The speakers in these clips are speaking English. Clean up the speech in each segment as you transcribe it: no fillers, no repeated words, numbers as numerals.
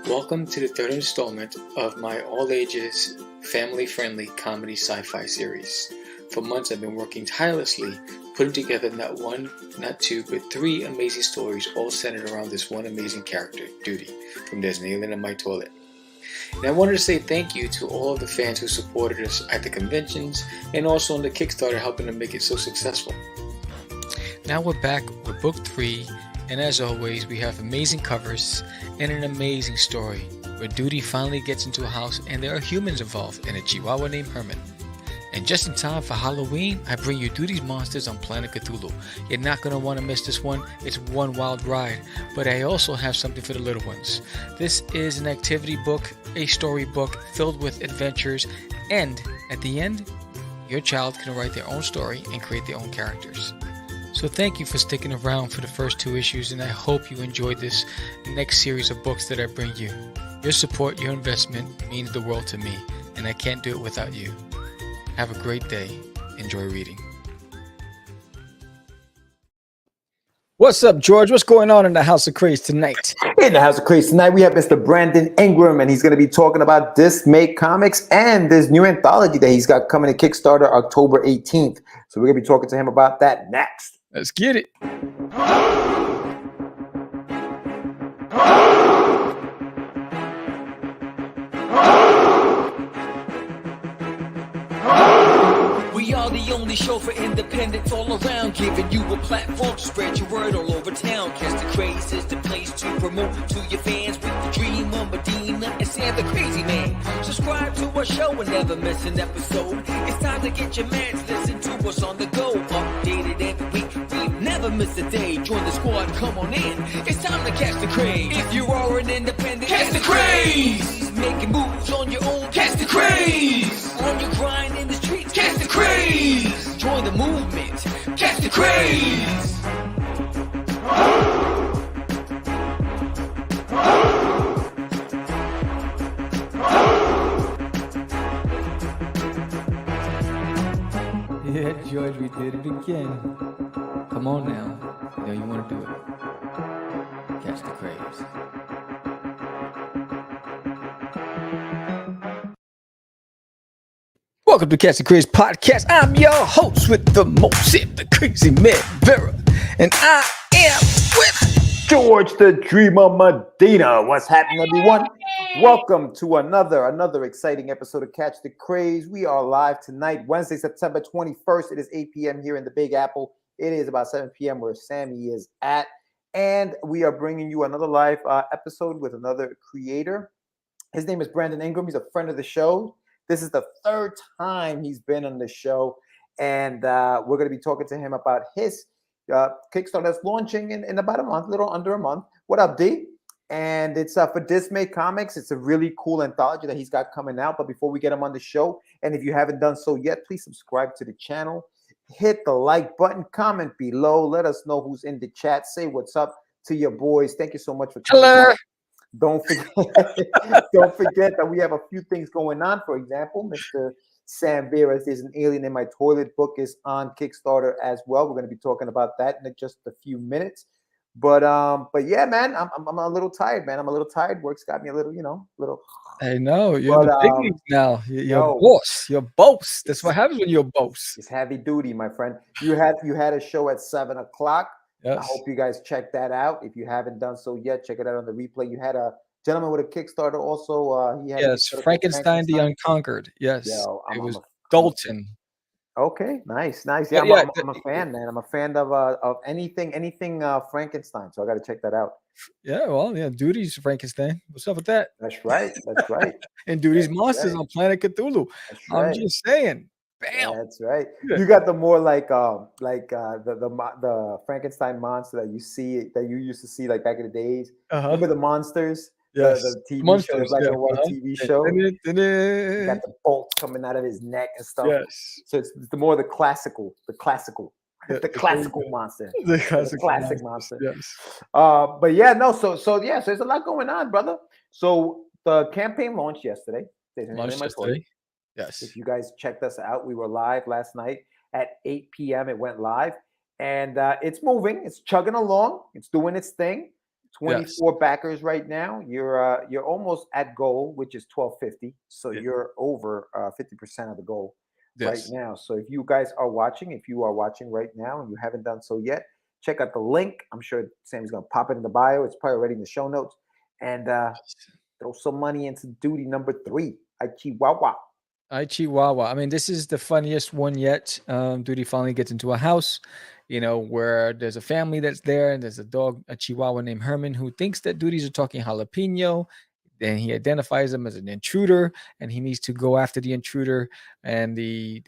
Welcome to the third installment of my all-ages, family-friendly comedy sci-fi series. For months I've been working tirelessly, putting together not one, not two, but three amazing stories all centered around this one amazing character, Duty, from There's an Alien in My Toilet. And I wanted to say thank you to all of the fans who supported us at the conventions and also on the Kickstarter helping to make it so successful. Now we're back with book 3, and as always we have amazing covers and an amazing story where Duty finally gets into a house and there are humans involved and a chihuahua named Herman. And just in time for Halloween, I bring you Duty's Monsters on Planet Cthulhu. You're not going to want to miss this one. It's one wild ride. But I also have something for the little ones. This is an activity book, a story book filled with adventures, and at the end, your child can write their own story and create their own characters. So thank you for sticking around for the first 2 issues, and I hope you enjoyed this next series of books that I bring you. Your support, your investment means the world to me, and I can't do it without you. Have a great day. Enjoy reading. What's up, George? What's going on in the House of Craze tonight? In the House of Craze tonight, we have Mr. Brandon Ingram, and he's going to be talking about Dismay Comics and this new anthology that he's got coming to Kickstarter October 18th. So we're going to be talking to him about that next. Let's get it. We are the only show for independents all around, giving you a platform to spread your word all over town. Catch the Craze is the place to promote to your fans with the Dreamer, Medina, and Sam the Crazy Man. Subscribe to our show and never miss an episode. It's time to get your mans, listen to us on the go. Updated every week, we never miss a day. Join the squad, come on in. It's time to catch the Craze. If you are an independent, catch the Craze. Making moves on your own, catch the Craze. On your grind in the streets, catch the Craze. Join the movement, catch the Craze. Yeah, George, we did it again. Come on now. You know you want to do it. Catch the Craze. Welcome to Catch the Craze podcast. I'm your host with the most, the crazy man, Vera. And I am with George the Dreamer Medina. What's happening, everyone? Welcome to another exciting episode of Catch the Craze. We are live tonight, Wednesday, September 21st. It is 8 p.m. here in the Big Apple. It is about 7 p.m. where Sammy is at. And we are bringing you another live episode with another creator. His name is Brandon Ingram. He's a friend of the show. This is the third time he's been on the show. And we're going to be talking to him about his Kickstarter that's launching in about a month, a little under a month. What up, D? And it's for Dismay Comics. It's a really cool anthology that he's got coming out. But before we get him on the show, and if you haven't done so yet, please subscribe to the channel. Hit the like button, comment below. Let us know who's in the chat. Say what's up to your boys. Thank you so much for coming. Hello. Don't forget that we have a few things going on. For example, Mr. Sam Vera's There's an Alien in My Toilet book is on Kickstarter as well. We're going to be talking about that in just a few minutes. But yeah, man, I'm a little tired, man. I'm a little tired. Work's got me a little, little. I know you're the big leagues now. You're boss. You're boss. That's what happens when you're a boss. It's heavy duty, my friend. You had a show at 7 o'clock. Yes. I hope you guys check that out. If you haven't done so yet, check it out on the replay. You had a gentleman with a Kickstarter also. He had Frankenstein the Unconquered. Yes, it was Dalton. Okay, nice. Yeah, I'm a fan, man. I'm a fan of anything Frankenstein. So I got to check that out. Yeah, well, yeah, Duty's Frankenstein. What's up with that? That's right. And Duty's Monsters on Planet Cthulhu. I'm just saying. Bam. Yeah, that's right. You got the more like the Frankenstein monster that you used to see like back in the days. Remember the monsters? Yes. The TV Monsters, show, like a white TV show. You got the bolts coming out of his neck and stuff. Yes. So it's the more the classical monster. The classic monster. Yes. But yeah, no. So there's a lot going on, brother. So the campaign launched yesterday. Yes. If you guys checked us out, we were live last night at 8 p.m. It went live, and it's moving. It's chugging along. It's doing its thing. Yes. 24 backers right now. You're almost at goal, which is 1250. So Yeah. you're over 50% of the goal right Yes. now. So if you guys are watching, if you are watching right now and you haven't done so yet, check out the link. I'm sure Sammy's gonna pop it in the bio. It's probably already in the show notes. And throw some money into duty number 3. I Chihuahua. Chihuahua. I mean, this is the funniest one yet. Duty finally gets into a house, where there's a family that's there, and there's a dog, a Chihuahua named Herman, who thinks that Duties are talking jalapeno. Then he identifies him as an intruder, and he needs to go after the intruder. And the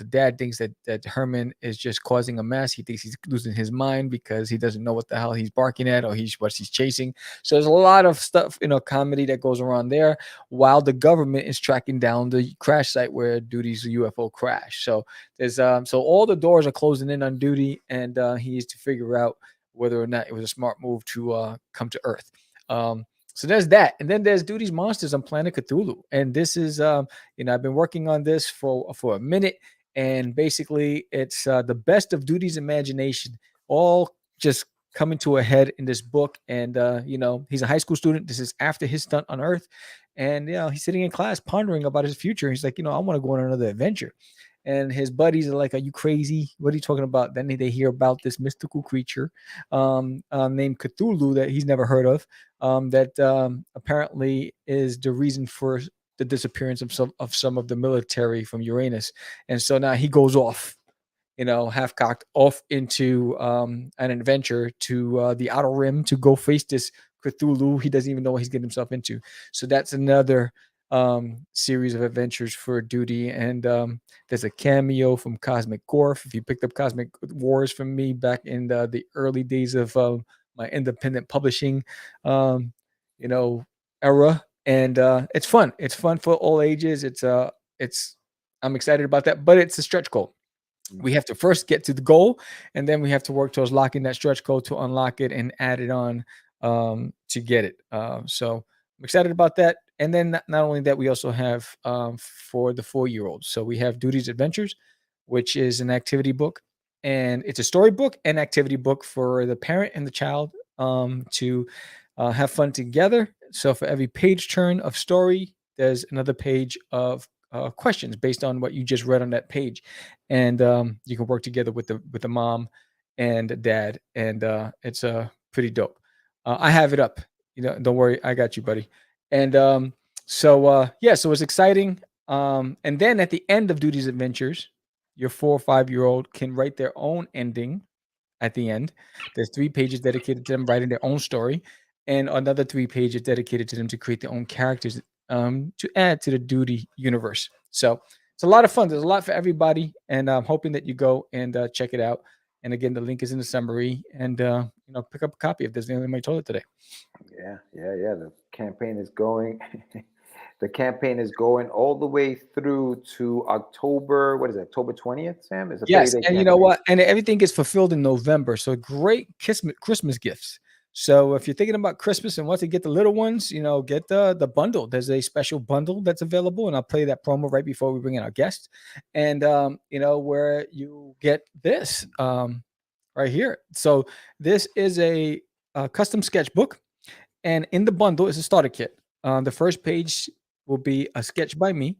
dad thinks that Herman is just causing a mess. He thinks he's losing his mind because he doesn't know what the hell he's barking at or what he's chasing. So there's a lot of stuff, comedy that goes around there, while the government is tracking down the crash site where Duty's UFO crashed. So there's so all the doors are closing in on Duty, and he needs to figure out whether or not it was a smart move to come to Earth. So there's that, and then there's Duty's Monsters on Planet Cthulhu, and this is I've been working on this for a minute, and basically it's the best of Duty's imagination, all just coming to a head in this book. And he's a high school student. This is after his stunt on Earth, and he's sitting in class pondering about his future. He's like, I want to go on another adventure. And his buddies are like, "Are you crazy? What are you talking about?" Then they hear about this mystical creature named Cthulhu that he's never heard of, that apparently is the reason for the disappearance of some of the military from Uranus. And so now he goes off, half cocked off into an adventure to the Outer Rim to go face this Cthulhu. He doesn't even know what he's getting himself into. So that's another series of adventures for Duty. And there's a cameo from Cosmic Gorf. If you picked up Cosmic Wars from me back in the early days of my independent publishing, era. And it's fun. It's fun for all ages. I'm excited about that, but it's a stretch goal. We have to first get to the goal, and then we have to work towards locking that stretch goal to unlock it and add it on to get it. So I'm excited about that. And then not only that, we also have for the 4-year-olds. So we have Duty's Adventures, which is an activity book, and it's a storybook and activity book for the parent and the child to have fun together. So for every page turn of story, there's another page of questions based on what you just read on that page, and you can work together with the mom and dad, and it's pretty dope. I have it up. Don't worry, I got you, buddy. And so it's exciting. And then at the end of Duty's Adventures, your 4 or 5-year-old can write their own ending. At the end, there's 3 pages dedicated to them writing their own story, and another 3 pages dedicated to them to create their own characters to add to the Duty universe. So it's a lot of fun. There's a lot for everybody, and I'm hoping that you go and check it out. And again, the link is in the summary, and pick up a copy if there's anything in my toilet today. Yeah. The campaign is going. The campaign is going all the way through to October. What is it? October 20th, Sam? Is a Yes, 30-day and campaign. you know what? And everything gets fulfilled in November. So great Christmas gifts. So if you're thinking about Christmas and want to get the little ones, get the bundle. There's a special bundle that's available, and I'll play that promo right before we bring in our guest. And where you get this right here. So this is a custom sketchbook, and in the bundle is a starter kit. The first page will be a sketch by me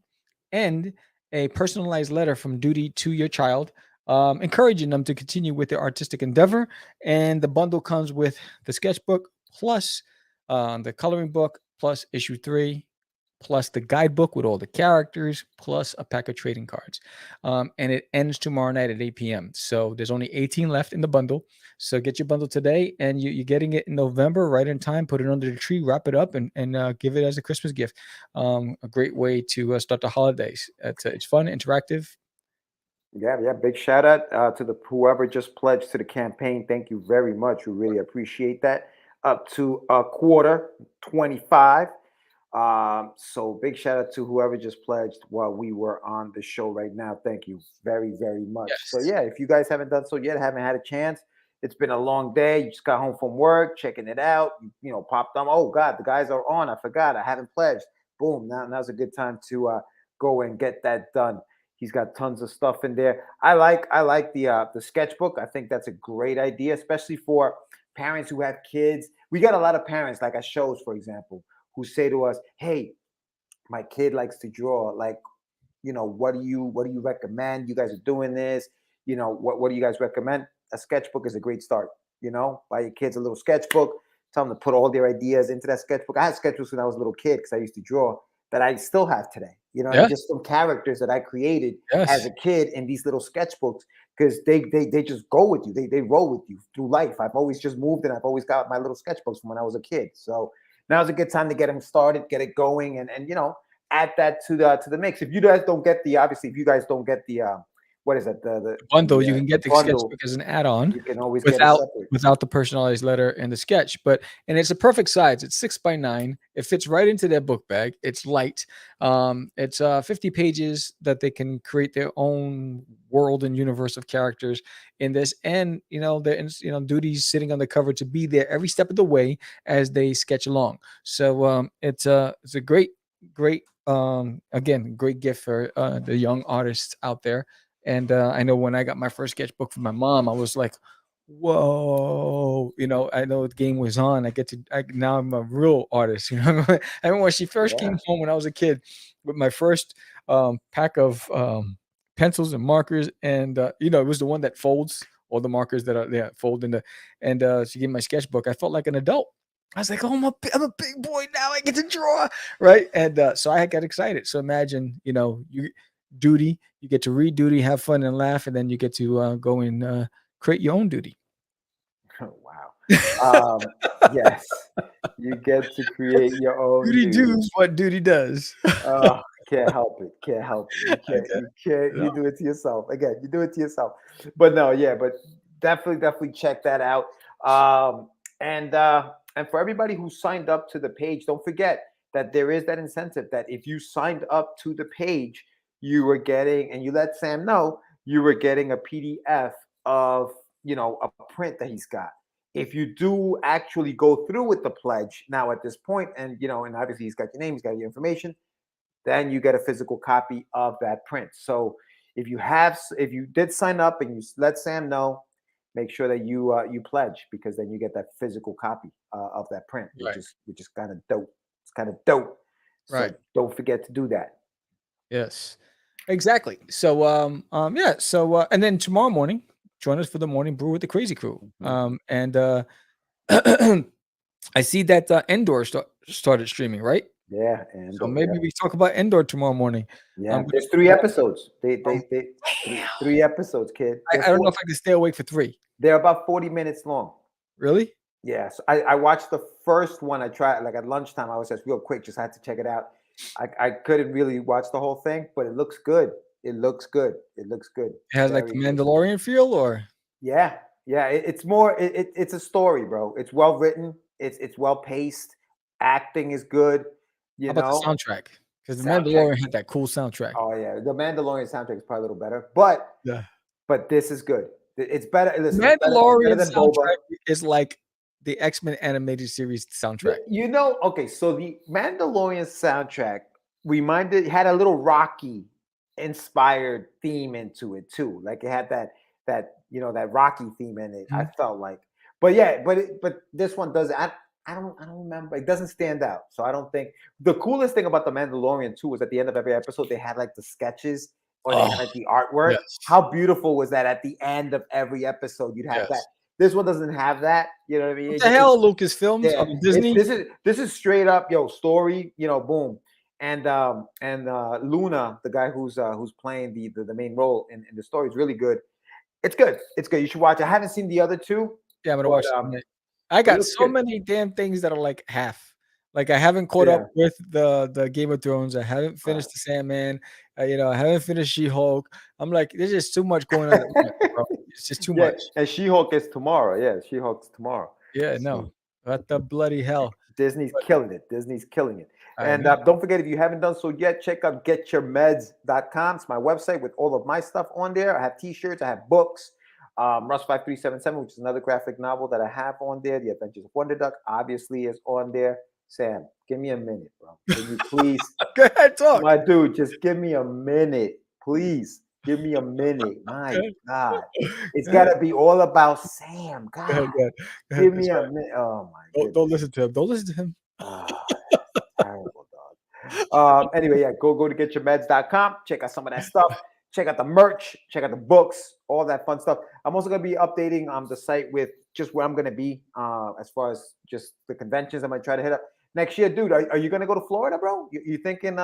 and a personalized letter from Duty to your child, encouraging them to continue with their artistic endeavor. And the bundle comes with the sketchbook plus the coloring book plus issue 3 plus the guidebook with all the characters plus a pack of trading cards. And it ends tomorrow night at 8 p.m. So there's only 18 left in the bundle. So get your bundle today, and you're getting it in November, right in time. Put it under the tree, wrap it up, and give it as a Christmas gift. A great way to start the holidays. It's fun, interactive. Yeah. Big shout out to whoever just pledged to the campaign. Thank you very much. We really appreciate that. Up to a quarter 25. So big shout out to whoever just pledged while we were on the show right now. Thank you very, very much. Yes. So yeah, if you guys haven't done so yet, haven't had a chance, it's been a long day. You just got home from work, checking it out. Popped on. Oh God, the guys are on. I forgot. I haven't pledged. Boom. Now's a good time to go and get that done. He's got tons of stuff in there. I like the sketchbook. I think that's a great idea, especially for parents who have kids. We got a lot of parents, like at shows, for example, who say to us, "Hey, my kid likes to draw. Like, what do you recommend? You guys are doing this. What do you guys recommend?" A sketchbook is a great start. Buy your kids a little sketchbook. Tell them to put all their ideas into that sketchbook. I had sketchbooks when I was a little kid because I used to draw that I still have today. Yeah. Just some characters that I created Yes. as a kid in these little sketchbooks because they just go with you. They roll with you through life. I've always just moved and I've always got my little sketchbooks from when I was a kid. So now's a good time to get them started, get it going, and add that to the mix. If you guys don't get if you guys don't get the what is it, the bundle, you can get the bundle, sketchbook as an add-on. You can always get it separate. Without the personalized letter and the sketch, and it's a perfect size. It's 6x9. It fits right into their book bag. It's light. It's 50 pages that they can create their own world and universe of characters in this, and Duty's sitting on the cover to be there every step of the way as they sketch along. So it's a great again, great gift for the young artists out there. And I know when I got my first sketchbook from my mom, I was like, whoa, I know the game was on. Now I'm a real artist. I remember when she first came home when I was a kid with my first pack of pencils and markers. And, it was the one that folds, all the markers that are fold into. And she gave me my sketchbook. I felt like an adult. I was like, oh, I'm a big boy now. I get to draw, right? And so I got excited. So imagine, Duty, you get to read Duty, have fun and laugh, and then you get to go and create your own Duty. Oh, wow. Yes, you get to create your own Duty does what Duty does. Oh, can't help it. You do it to yourself. Again, you do it to yourself. But no, but definitely check that out. And for everybody who signed up to the page, don't forget that there is that incentive that if you signed up to the page, you were getting, and you let Sam know, you were getting a PDF of, a print that he's got. If you do actually go through with the pledge now at this point, and, and obviously he's got your name, he's got your information, then you get a physical copy of that print. So if you did sign up and you let Sam know, make sure that you pledge, because then you get that physical copy of that print, which is kind of dope. It's kind of dope. So don't forget to do that. Yes, exactly. So and then tomorrow morning, join us for the morning brew with the Crazy Crew. And I see that Endor started streaming, right? Yeah, and so maybe we talk about Endor tomorrow morning. Yeah, there's 3 episodes. They 3 episodes, kid. I don't know if I can stay awake for 3. They're about 40 minutes long. Really? Yes. I watched the first one. I tried like at lunchtime. I was just real quick, just had to check it out. I couldn't really watch the whole thing, but it looks good. It looks good. It has like the Mandalorian feel, or? Yeah. It's more. It's a story, bro. It's well written. It's well paced. Acting is good. How about the soundtrack? Because the Mandalorian had that cool soundtrack. Oh yeah, the Mandalorian soundtrack is probably a little better, but this is good. It's better. Listen, Mandalorian soundtrack is like the X-Men animated series soundtrack. Okay, so the Mandalorian soundtrack had a little Rocky inspired theme into it too. Like it had that Rocky theme in it. I felt like, but this one doesn't. I don't remember. It doesn't stand out. So I don't think the coolest thing about the Mandalorian too was at the end of every episode they had like the sketches or they had like the artwork. Yes. How beautiful was that? At the end of every episode, you'd have that. This one doesn't have that. You know what I mean? What the hell, Lucasfilms? Yeah, Disney. This is straight up, story. Boom. And Luna, the guy who's playing the main role in the story, is really good. It's good. You should watch. I haven't seen the other 2. Yeah, I'm gonna watch it. I got so many damn things that are like half. Like I haven't caught up with the Game of Thrones. I haven't finished the Sandman. I haven't finished She-Hulk. I'm like, there's just too much going on. Bro. It's just too much. And She-Hulk is tomorrow. Yeah, She-Hulk's tomorrow. Yeah, no. What the bloody hell? Disney's killing it. And don't forget, if you haven't done so yet, check out getyourmeds.com. It's my website with all of my stuff on there. I have t-shirts. I have books. Russ 5377, which is another graphic novel that I have on there. The Adventures of Wonder Duck obviously is on there. Sam, give me a minute, bro. Can you please? Go ahead, talk. My dude, just give me a minute, please. Give me a minute. My God. It's got to be all about Sam. Go ahead, God. go ahead. Give me a minute. Oh, my goodness. Don't listen to him. Don't listen to him. Ah, terrible, dog. Anyway, yeah, go to getyourmeds.com. Check out some of that stuff. Check out the merch. Check out the books. All that fun stuff. I'm also going to be updating the site with just where I'm going to be as far as just the conventions I might try to hit up next year. Dude, are you going to go to Florida, bro? You thinking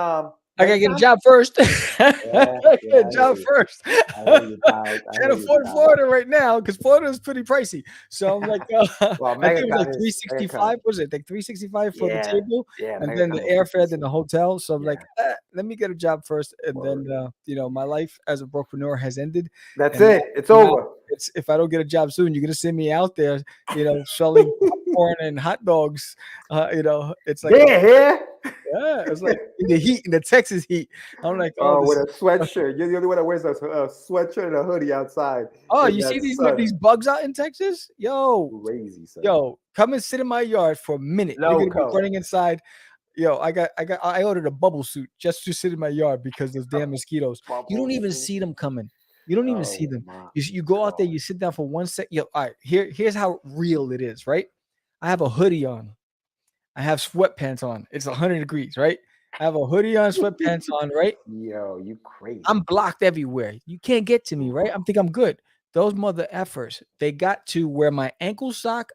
I gotta get a job first. Yeah, Get a job first. Can't Can't afford Florida right now because Florida is pretty pricey. So I'm like, Well, I think it was like MegaCon 365. Was it like 365 for the table? Yeah, And then the airfare, then the hotel. So I'm like, let me get a job first, and then my life as a brokepreneur has ended. That's and it. It's over. It's if I don't get a job soon, you're gonna see me out there, selling popcorn and hot dogs. It's like it's like in the heat, in the Texas heat. I'm like, with a sweatshirt. You're the only one that wears a sweatshirt and a hoodie outside. Oh, you see these bugs out in Texas? Yo, crazy. Son. Yo, come and sit in my yard for a minute. You're gonna be running inside. Yo, I ordered a bubble suit just to sit in my yard because those damn mosquitoes. You don't even see them coming. You don't even see them. You go out there, you sit down for 1 sec. Yo, all right, here's how real it is, right? I have a hoodie on. I have sweatpants on. It's 100 degrees, right? I have a hoodie on, sweatpants on, right? Yo, you crazy. I'm blocked everywhere. You can't get to me, right? I'm good. Those mother effers, they got to where my ankle sock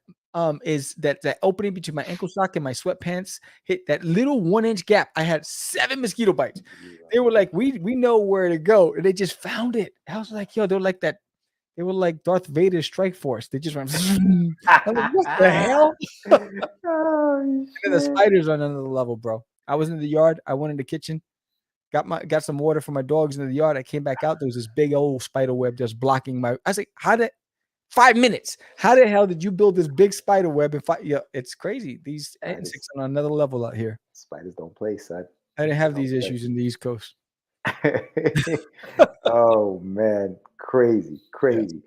is that opening between my ankle sock and my sweatpants hit that little 1 inch gap. I had 7 mosquito bites. They were like, we know where to go. And they just found it. I was like, yo, they're like that. They were like Darth Vader's strike force. They just went, I'm like, what the hell? And then the spiders are on another level, bro. I was in the yard. I went in the kitchen, got some water for my dogs in the yard. I came back out. There was this big old spider web just blocking my. I was like, 5 minutes? How the hell did you build this big spider web? It's crazy. These insects are on another level out here. Spiders don't play, son. I didn't have these issues in the East Coast. Oh man, crazy.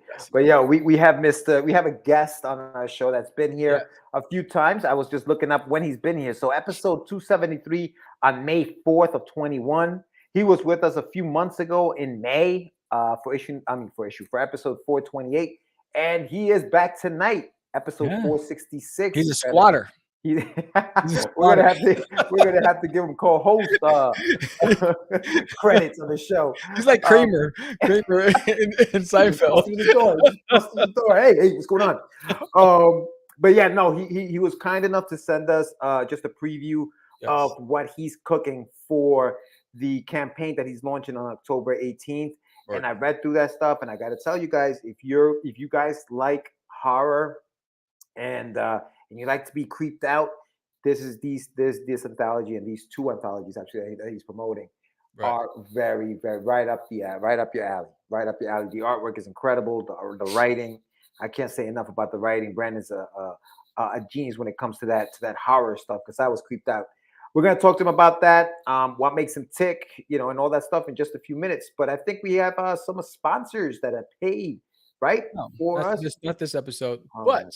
Yes. But yeah, we have we have a guest on our show that's been here a few times. I was just looking up when he's been here. So episode 273 on May 4th of 21. He was with us a few months ago in May for episode 428, and he is back tonight, episode 466. He's a squatter. We're gonna have to give him co-host credits on the show. He's like Kramer in Seinfeld. The door. Hey, what's going on? But yeah, no, he was kind enough to send us just a preview of what he's cooking for the campaign that he's launching on October 18th. Right. And I read through that stuff, and I got to tell you guys, if you guys like horror and you like to be creeped out, this anthology and these 2 anthologies actually that he's promoting are very, very right up your alley. The artwork is incredible. The writing, I can't say enough about the writing. Brandon's a genius when it comes to that horror stuff, because I was creeped out. We're gonna talk to him about that, what makes him tick, and all that stuff in just a few minutes. But I think we have some sponsors that have paid for us. Not this episode, but.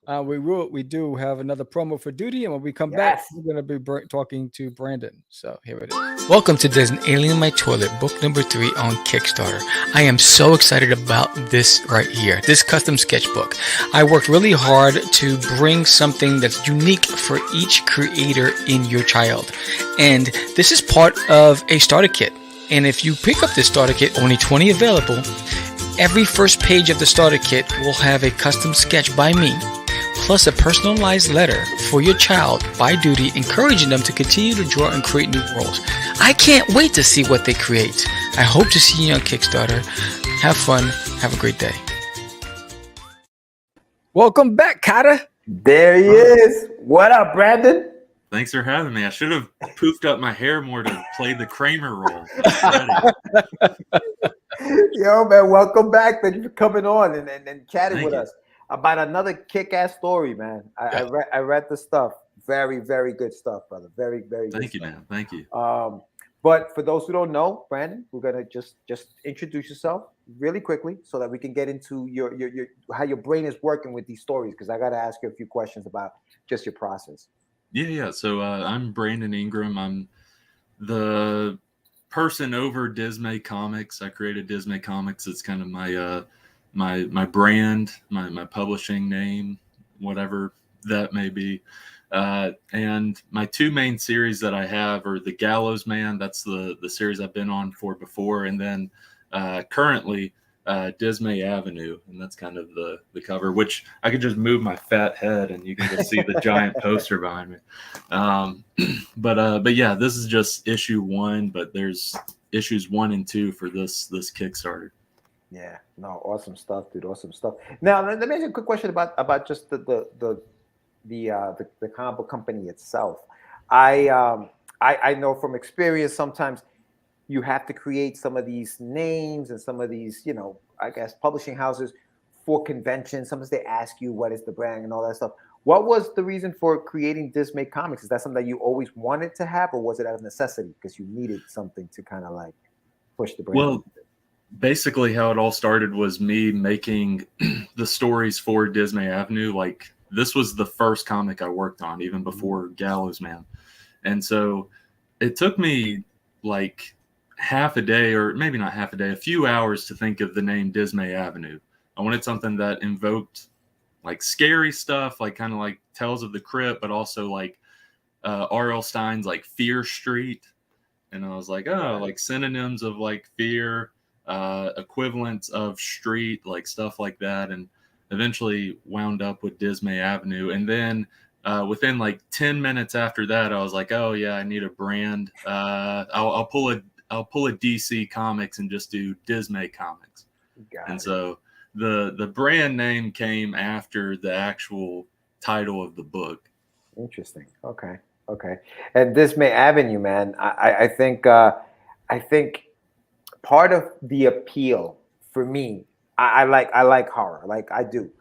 We do have another promo for duty, and when we come back, we're going to be talking to Brandon. So here it is. Welcome to There's an Alien in My Toilet, book number 3 on Kickstarter. I am so excited about this right here, this custom sketchbook. I worked really hard to bring something that's unique for each creator in your child. And this is part of a starter kit. And if you pick up this starter kit, only 20 available, every first page of the starter kit will have a custom sketch by me, plus a personalized letter for your child by duty, encouraging them to continue to draw and create new worlds. I can't wait to see what they create. I hope to see you on Kickstarter. Have fun. Have a great day. Welcome back, Kata. There he is. What up, Brandon? Thanks for having me. I should have poofed up my hair more to play the Kramer role. Yo, man, welcome back. Thank you for coming on and chatting with us about another kick-ass story, man. I read the stuff. Very, very good stuff, brother. Very, very good. Thank you, man. Thank you. But for those who don't know, Brandon, we're gonna just introduce yourself really quickly so that we can get into your how your brain is working with these stories, because I gotta ask you a few questions about just your process. Yeah. So I'm Brandon Ingram. I'm the person over Dismay Comics. I created Dismay Comics. It's kind of my my brand, my publishing name, whatever that may be. And my two main series that I have are The Gallows Man. That's the series I've been on for before. And then currently Dismay Avenue. And that's kind of the cover, which I could just move my fat head and you can just see the giant poster behind me. But yeah, this is just issue 1, but there's issues 1 and 2 for this Kickstarter. Yeah, no, awesome stuff, dude. Awesome stuff. Now, let me ask you a quick question about just the comic book company itself. I know from experience sometimes you have to create some of these names and some of these, you know, I guess publishing houses for conventions. Sometimes they ask you what is the brand and all that stuff. What was the reason for creating Dismay Comics? Is that something that you always wanted to have, or was it out of necessity because you needed something to kind of like push the brand? Well, basically how it all started was me making the stories for Dismay Avenue. Like, this was the first comic I worked on, even before Gallows Man. And so it took me like half a day, or maybe not half a day, a few hours to think of the name Dismay Avenue. I wanted something that invoked like scary stuff, like kind of like Tales of the Crypt, but also like R.L. Stine's like Fear Street. And I was like, oh, like synonyms of like fear, equivalents of street, like stuff like that. And eventually wound up with Dismay Avenue. And then within like 10 minutes after that, I was like, oh yeah, I need a brand. I'll pull a DC Comics and just do Dismay Comics. So the brand name came after the actual title of the book. Interesting. Okay. And Dismay Avenue, man, I think part of the appeal for me, I like horror, like I do,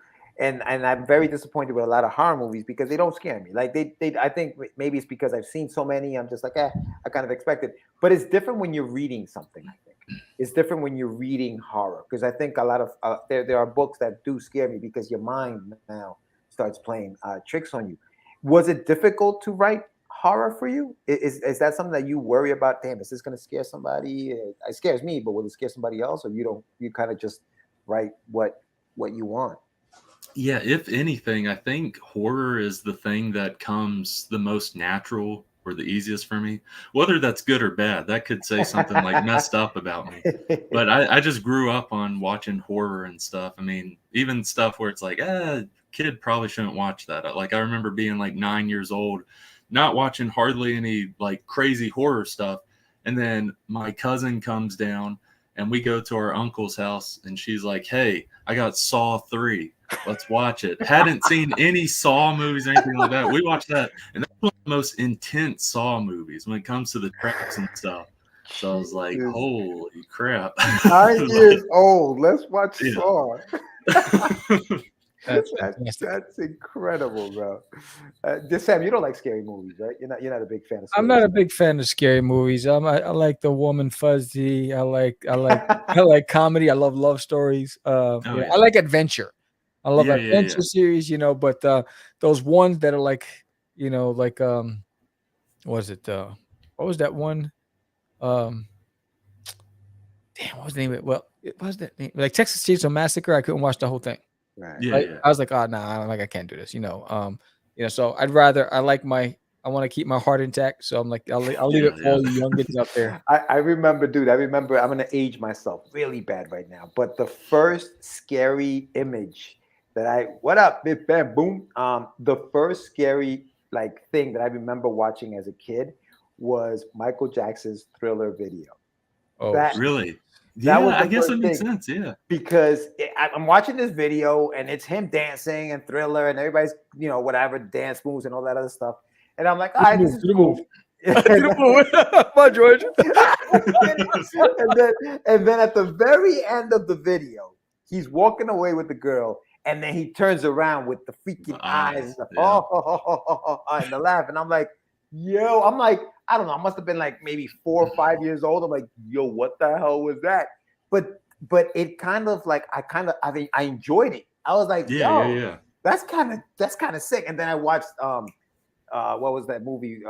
and I'm very disappointed with a lot of horror movies because they don't scare me. Like they I think maybe it's because I've seen so many, I'm just like, I kind of expected. But it's different when you're reading something. I think it's different when you're reading horror, because I think a lot of there are books that do scare me because your mind now starts playing tricks on you. Was it difficult to write horror for you? Is that something that you worry about? Damn, is this going to scare somebody? It scares me, but will it scare somebody else? Or you kind of just write what you want? Yeah, if anything, I think horror is the thing that comes the most natural or the easiest for me. Whether that's good or bad, that could say something like messed up about me. But I just grew up on watching horror and stuff. I mean, even stuff where it's like, kid probably shouldn't watch that. Like, I remember being like 9 years old, not watching hardly any like crazy horror stuff. And then my cousin comes down and we go to our uncle's house and she's like, hey, I got Saw 3. Let's watch it. Hadn't seen any Saw movies or anything like that. We watched that. And that's one of the most intense Saw movies when it comes to the traps and stuff. So I was like, holy crap. 9 years old. Let's watch Saw. That's incredible, bro. Sam, you don't like scary movies, right? You're not a big fan of scary I'm not a big fan of scary movies. I like The Woman Fuzzy. I like comedy. I love love stories. I like adventure. I love adventure series, but those ones that are like, what was it? What was that one? Damn, what was the name of it? Well, it was that name. Like Texas Chainsaw Massacre. I couldn't watch the whole thing. Right. I was like, oh no, I can't do this. So I'd rather, I want to keep my heart intact. So I'm like, I'll leave it for all you youngins out there. I remember, dude. I'm going to age myself really bad right now. But the first scary image that what up, big bam, boom. The first scary like thing that I remember watching as a kid was Michael Jackson's Thriller video. Oh, really? Yeah, I guess it makes sense. Yeah, because I'm watching this video and it's him dancing and Thriller and everybody's whatever dance moves and all that other stuff, and I'm like, all right, this is cool. My George. and then at the very end of the video, he's walking away with the girl, and then he turns around with the freaking eyes, and the laugh, and I'm like, yo, I don't know, I must have been like maybe 4 or 5 years old. I'm like, yo, what the hell was that? But it kind of like I enjoyed it. I was like, yo, that's kind of sick. And then I watched what was that movie,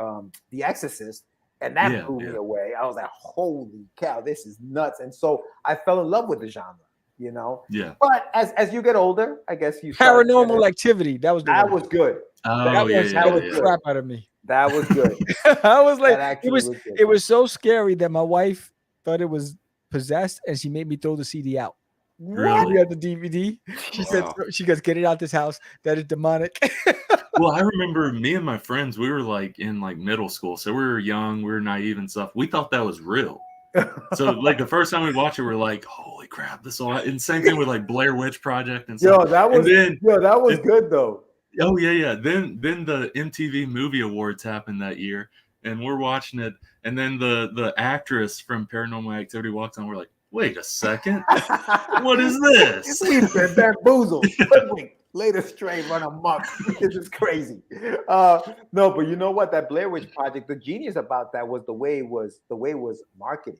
The Exorcist, And that blew me away. I was like, holy cow, this is nuts. And so I fell in love with the genre, you know? Yeah. But as you get older, I guess you Paranormal Activity. That was good. Oh, that was crap out of me. That was good. I was like, was it was so scary that my wife thought it was possessed, and she made me throw the CD out. Really? We had the DVD. She said, she goes, get it out this house. That is demonic. Well, I remember me and my friends, we were like in like middle school. So we were young, we were naive and stuff. We thought that was real. So like the first time we watched it, we're like, holy crap, this all, and same thing with like Blair Witch Project and stuff. That was good though. Oh yeah. Then the MTV Movie Awards happened that year, and we're watching it, and then the actress from Paranormal Activity walks on. We're like, wait a second, what is this? We've been bamboozled, hoodwinked, laid astray, run amok. This is crazy. No, but you know what? That Blair Witch Project, the genius about that was the way it was marketed,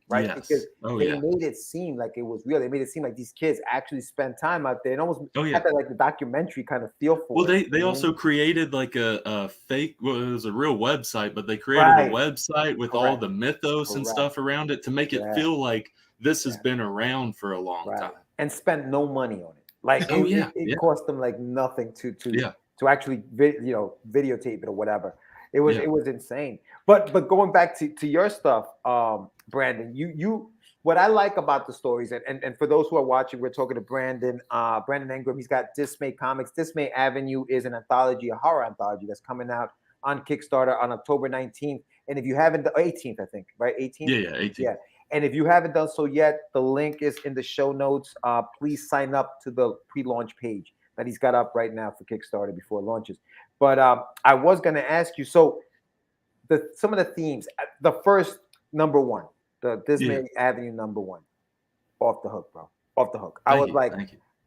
right? Yes. Because they made it seem like it was real. They made it seem like these kids actually spent time out there, and almost had that like the documentary kind of feel for it. They also created like a fake, well, it was a real website, but they created a website with all the mythos and stuff around it to make it feel like this has been around for a long time, and spent no money on it. Like it cost them like nothing to actually videotape it or whatever. It was insane. But going back to your stuff, Brandon, you what I like about the stories, and for those who are watching, we're talking to Brandon Ingram. He's got Dismay Comics. Dismay Avenue is an anthology, a horror anthology that's coming out on Kickstarter on October 19th. And if you haven't, 18th, I think, right? 18th? Yeah, 18th. Yeah. And if you haven't done so yet, the link is in the show notes. Please sign up to the pre-launch page that he's got up right now for Kickstarter before it launches. But I was going to ask you, so some of the themes, the first number one, the Dismay Avenue number one, off the hook, bro. Off the hook. I was like,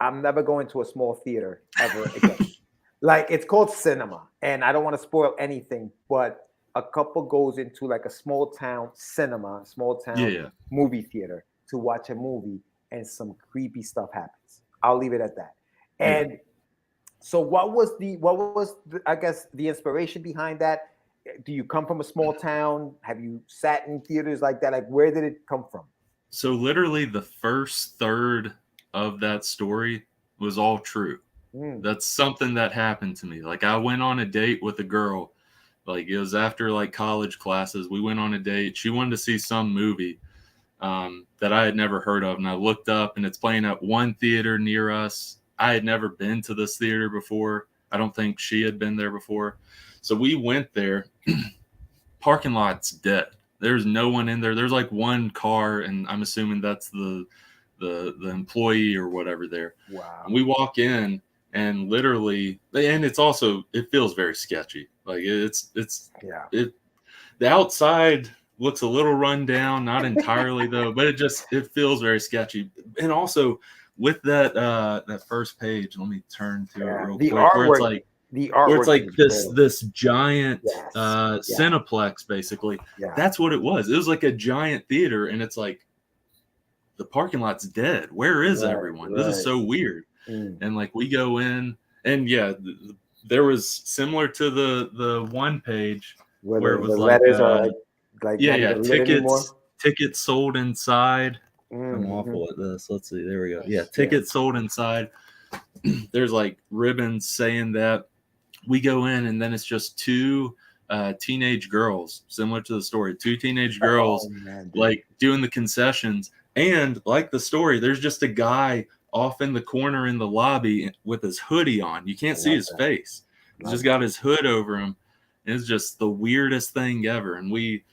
I'm never going to a small theater ever again. Like, it's called cinema, and I don't want to spoil anything, but a couple goes into like a small town cinema, movie theater to watch a movie, and some creepy stuff happens. I'll leave it at that. And so what was the I guess the inspiration behind that? Do you come from a small town? Have you sat in theaters like that? Like, where did it come from? So literally the first third of that story was all true. That's something that happened to me. Like, I went on a date with a girl. Like, it was after like college classes. We went on a date. She wanted to see some movie that I had never heard of. And I looked up, and it's playing at one theater near us. I had never been to this theater before. I don't think she had been there before. So we went there. Parking lot's dead. There's no one in there. There's like one car, and I'm assuming that's the employee or whatever there. Wow. And we walk in, and literally, and it feels very sketchy. Like, the outside looks a little run down, not entirely though, but it feels very sketchy. And also with that first page, let me turn to it real quick. Artwork, where it's like this giant Cineplex, basically. Yeah. That's what it was. It was like a giant theater, and it's like, the parking lot's dead. Where is everyone? This is so weird. And like, we go in, and there was similar to the one page where it was like letters are like tickets sold inside. I'm awful at this. Let's see. There we go. Yeah, tickets sold inside. There's like ribbons saying that. We go in, and then it's just two teenage girls, similar to the story. Two teenage girls like doing the concessions, and like the story, there's just a guy off in the corner in the lobby with his hoodie on. You can't see his face. He's just got his hood over him. It's just the weirdest thing ever. And we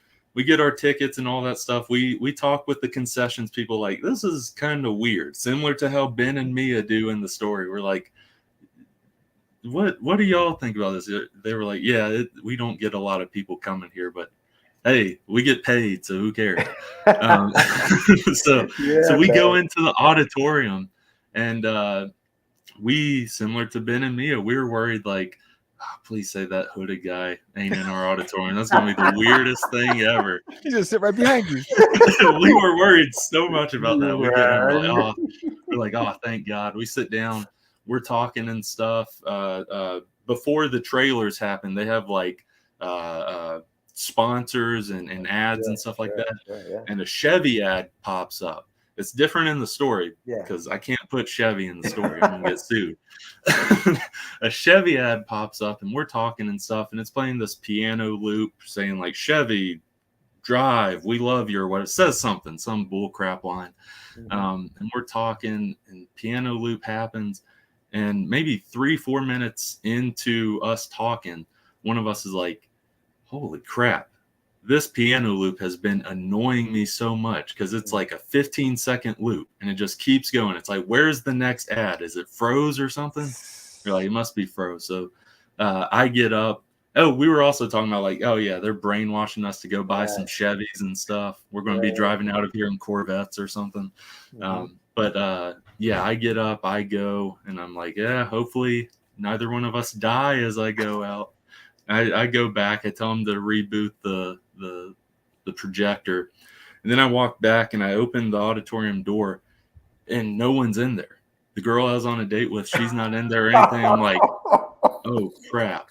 get our tickets and all that stuff. We talk with the concessions people, like, this is kind of weird, similar to how Ben and Mia do in the story. We're like, what do y'all think about this? They were like, we don't get a lot of people coming here, but hey, we get paid, so who cares? So we go into the auditorium, and we, similar to Ben and Mia, we were worried, like, please say that hooded guy ain't in our auditorium. That's gonna be the weirdest thing ever. He's gonna sit right behind you. We were worried so much about that. We're like, oh, thank God. We sit down, we're talking and stuff. Before the trailers happen, they have like sponsors and ads and stuff like that. Yeah. And a Chevy ad pops up. It's different in the story Yeah. because I can't put Chevy in the story. I'm gonna get sued. A Chevy ad pops up and we're talking and stuff, and it's playing this piano loop saying like Chevy drive, we love you, or what it says, some bull crap line. And we're talking and piano loop happens, and maybe 3-4 minutes into us talking, one of us is like, holy crap, this piano loop has been annoying me so much, because it's like a 15-second loop and it just keeps going. It's like, where's the next ad? Is it froze or something? You're like, it must be froze. So I get up. Oh, we were also talking about like, oh yeah, they're brainwashing us to go buy some Chevys and stuff. We're going to be driving out of here in Corvettes or something. But yeah, I get up, I go, and I'm like, yeah, hopefully neither one of us die as I go out. I go back, I tell them to reboot the projector, and then I walk back and I open the auditorium door, and no one's in there. The girl I was on a date with, she's not in there or anything. I'm like, oh crap.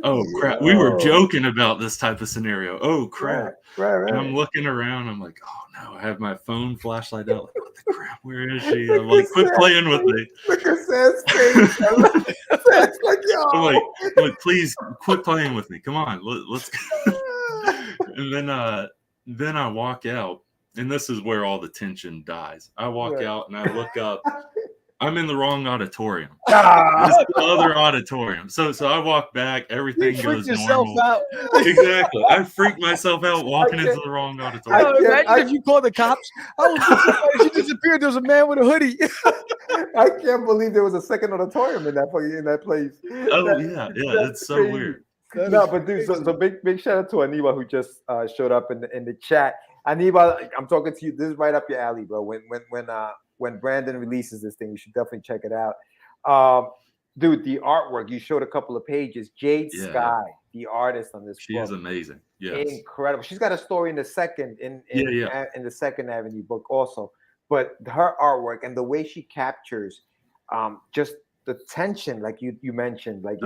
Oh crap. We were joking about this type of scenario. Oh crap. Right. And I'm looking around. I'm like, oh no, I have my phone flashlight out. Like, what the crap? Where is she? I'm like, quit playing with me. Look at Sam's face. Sam's like, yo. I'm like, please quit playing with me. Come on, let's go. And then I walk out, and this is where all the tension dies. I walk out and I look up. I'm in the wrong auditorium. It's the other auditorium. So I walk back. Everything goes normal. Out. Exactly. I freaked myself out walking into the wrong auditorium. Imagine if you called the cops. She disappeared. There was a man with a hoodie. I can't believe there was a second auditorium in that place. Oh yeah, it's so weird. No, but dude, so big shout out to Aniba, who just showed up in the chat. Aniba, I'm talking to you. This is right up your alley, bro. When Brandon releases this thing, you should definitely check it out. Dude, the artwork, you showed a couple of pages. Jade Sky, the artist on this book. She is amazing. Yes. Incredible. She's got a story in the second in the Second Avenue book also. But her artwork and the way she captures just the tension, like you mentioned, like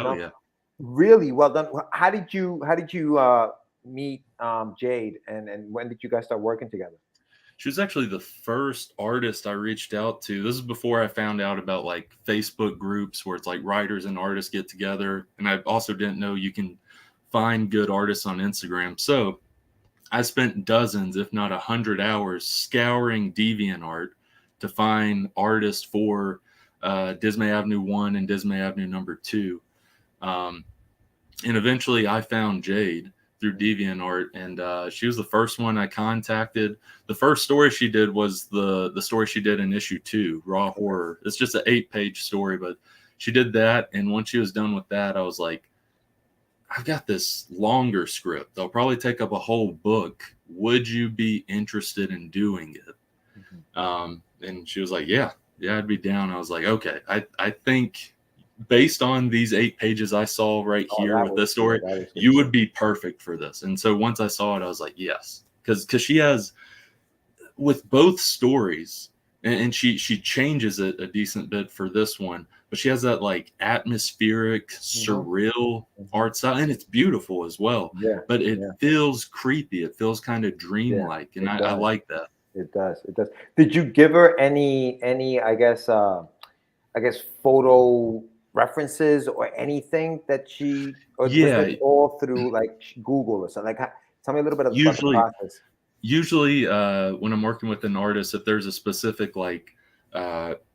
really well done. How did you meet Jade, and when did you guys start working together? She was actually the first artist I reached out to. This is before I found out about like Facebook groups where it's like writers and artists get together. And I also didn't know you can find good artists on Instagram. So I spent dozens, if not 100 hours scouring DeviantArt to find artists for Dismay Avenue 1 and Dismay Avenue 2. And eventually I found Jade through DeviantArt, and she was the first one I contacted. The first story she did was the story she did in issue 2, Raw Horror. It's just an 8-page story, but she did that, and once she was done with that, I was like, I've got this longer script. I'll probably take up a whole book. Would you be interested in doing it? And she was like, yeah, I'd be down. I was like, okay, I think based on these 8 pages I saw right here with this story, you would be perfect for this. And so once I saw it, I was like, yes, because she has, with both stories, and she changes it a decent bit for this one, but she has that like atmospheric, surreal art style, and it's beautiful as well. Yeah, but it feels creepy. It feels kind of dreamlike, and I like that. It does. Did you give her any I guess photo references or anything that she, or was it all through like Google or something? Like, tell me a little bit about the process. Usually when I'm working with an artist, if there's a specific like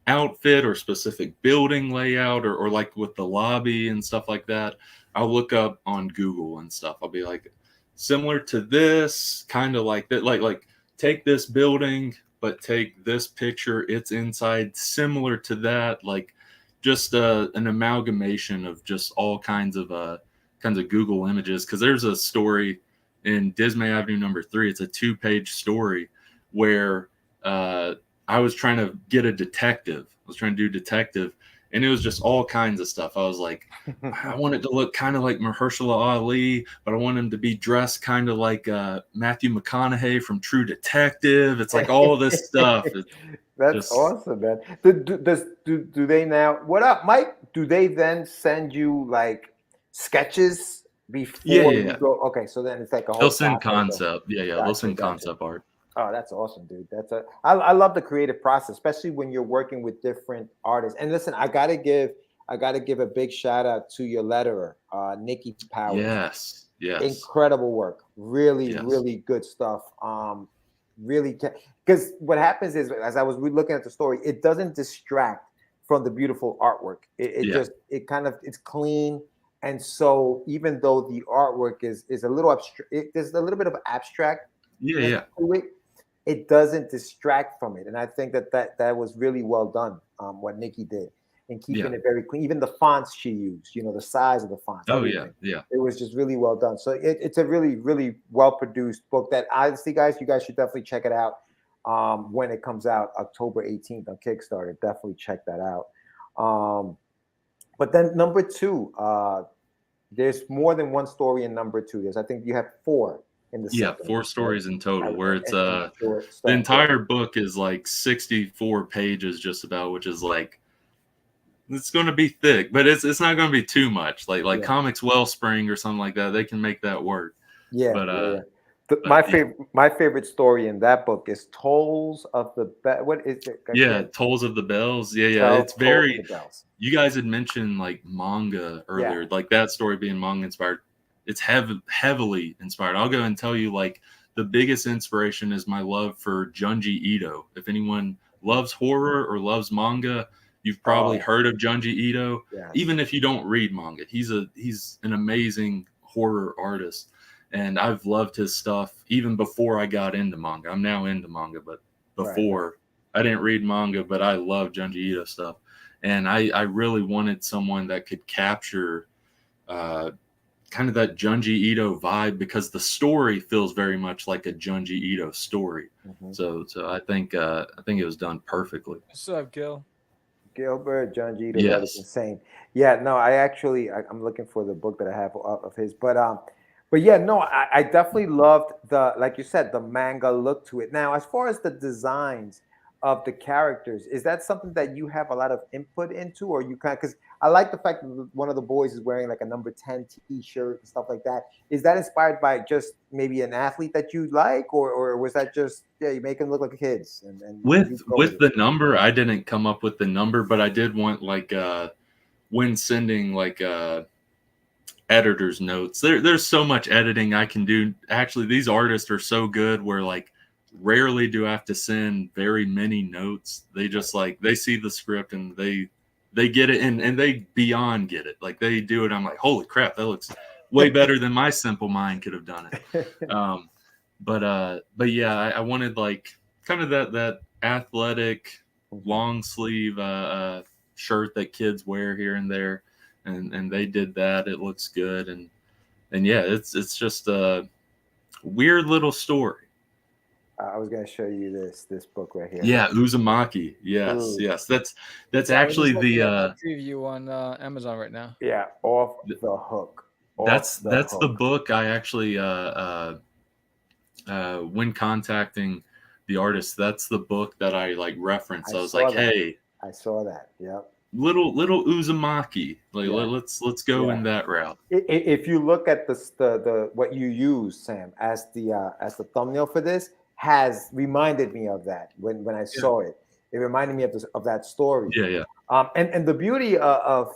outfit or specific building layout, or like with the lobby and stuff like that, I'll look up on Google and stuff. I'll be like, similar to this, kind of like that, like take this building, but take this picture, it's inside, similar to that, like just an amalgamation of just all kinds of Google images. Because there's a story in Dismay Avenue 3. It's a 2-page story where I was trying to get a detective. I was trying to do detective, and it was just all kinds of stuff. I was like, I want it to look kind of like Mahershala Ali, but I want him to be dressed kind of like Matthew McConaughey from True Detective. It's like all this stuff. That's awesome, man. Do they now? What up, Mike? Do they then send you like sketches before Yeah. you go. Okay, so then it's like a whole They'll send process of- concept. Yeah. They'll Gotcha, send gotcha. concept art. Oh, that's awesome, dude. I love the creative process, especially when you're working with different artists. And listen, I gotta give a big shout out to your letterer, Nikki Powers. Yes. Incredible work. Really, Yes. really good stuff. Really, because what happens is, as I was looking at the story, it doesn't distract from the beautiful artwork. It's clean. And so even though the artwork is a little abstract, there's a little bit of abstract Yeah. to it, it doesn't distract from it. And I think that was really well done, what Nikki did, and keeping it very clean. Even the fonts she used, the size of the fonts. Oh, everything. yeah. It was just really well done. So it's a really, really well-produced book that honestly, guys, you guys should definitely check it out when it comes out October 18th on Kickstarter. Definitely check that out. But then number 2, there's more than one story in number 2. I think you have 4 in the second. 4 stories in total, where it's and the entire book is like 64 pages just about, which is like, it's going to be thick, but it's not going to be too much. Like Comics Wellspring or something like that, they can make that work. My favorite story in that book is Tolls of the Bell. What is it? Tolls of the Bells. It's very. You guys had mentioned like manga earlier, like that story being manga inspired. It's heavily inspired. I'll go and tell you, like, the biggest inspiration is my love for Junji Ito. If anyone loves horror or loves manga, you've probably heard of Junji Ito. Even if you don't read manga, he's an amazing horror artist. And I've loved his stuff even before I got into manga. I'm now into manga, but before I didn't read manga, but I love Junji Ito stuff. And I really wanted someone that could capture kind of that Junji Ito vibe, because the story feels very much like a Junji Ito story. So I think it was done perfectly. What's up, Gil? Gilbert, Junji Ito, that is insane. I'm looking for the book that I have of his, I definitely loved like you said, the manga look to it. Now, as far as the designs of the characters, is that something that you have a lot of input into, or you because I like the fact that one of the boys is wearing like a number 10 t-shirt and stuff like that. Is that inspired by just maybe an athlete that you like, or was that just you make them look like kids? And with the number, I didn't come up with the number, but I did want like when sending like editor's notes. There's so much editing I can do. Actually, these artists are so good where like rarely do I have to send very many notes. They just like, they see the script and they get it, and they beyond get it. Like they do it. I'm like, holy crap, that looks way better than my simple mind could have done it. But yeah, I wanted like kind of that athletic long sleeve shirt that kids wear here and there. And they did that. It looks good. And yeah, it's just a weird little story. I was going to show you this book right here. Yeah, Uzumaki. Yes. That's actually the preview on Amazon right now. Yeah, off the hook. That's the book I actually when contacting the artist, that's the book that I like referenced. I was like, hey, I saw that. Yep. Little Uzumaki. Like let's go in that route. If you look at the what you use, Sam, as the thumbnail for this, has reminded me of that when I saw it. It reminded me of that story. Yeah. And the beauty of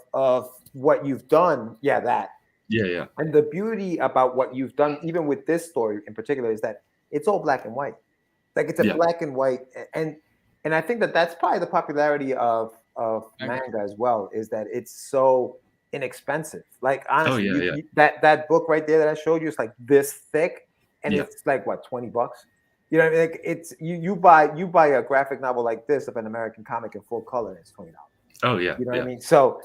what you've done, that. Yeah. And the beauty about what you've done, even with this story in particular, is that it's all black and white. Like it's a black and white, and I think that's probably the popularity of manga as well, is that it's so inexpensive. Like honestly, that book right there that I showed you is like this thick, and it's like what, $20? You know what I mean? Like it's you buy a graphic novel like this of an American comic in full color, and it's $20. Oh yeah. You know what I mean? So